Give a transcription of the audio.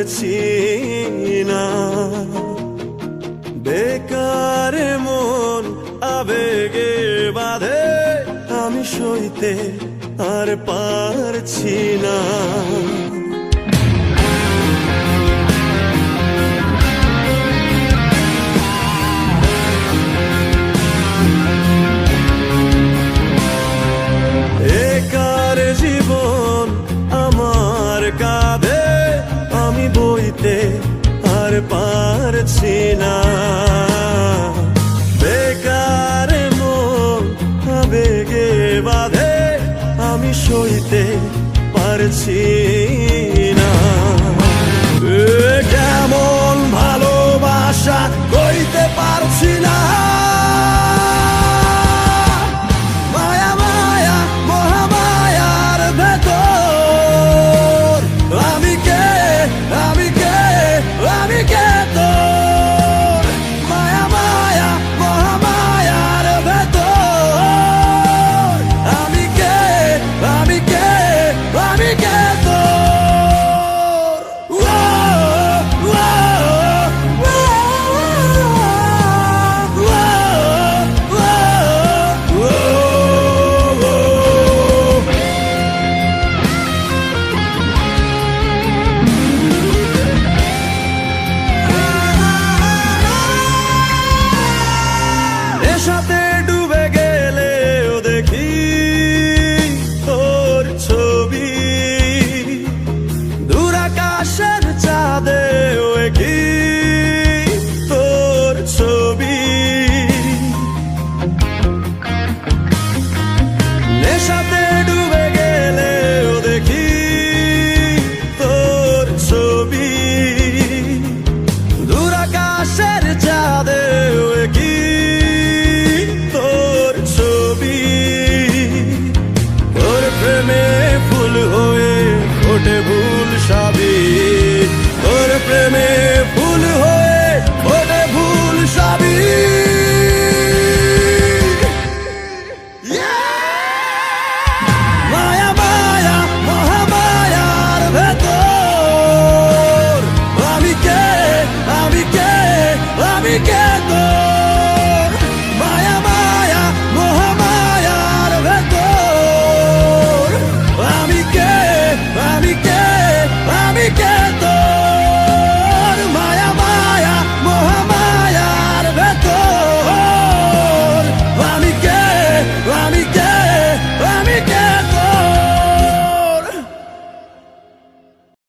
পারছি না। বেকারে মন আবেগে বাঁধে, আমি সইতে আর পারছি না। বেকার জীবন আমার কাঁধে, আমি বইতে আর পারছি না। বেকার মন আবেগে বাঁধে, আমি সইতে পারছি না। কেমন ভালোবাসা কইতে পারছি না। মায়া মায়া মহামায়ার ভেতর আমি কে, আমি কে, আমি কে তোর। মায়া মায়া মহামায়ার ভেতর আমি কে, আমি কে, আমি কে তোর। নেশাতে ডুবে গেলেও দেখি তোর ছবি, দূর আকাশের চাঁদেও কি তোর ছবি। নেশাতে ডুবে গেলেও দেখি তোর ছবি, দূর আকাশের চাঁদেও কি তোর ছবি। তোর প্রেমে ফুল হয়ে ফোটে ভুল সবই, তোর প্রেমে ফুল হয়ে ফোটে ভুল সবই। মায়া মায়া মহামায়ার ভেতর আমি কে, আমি কে, আমি কে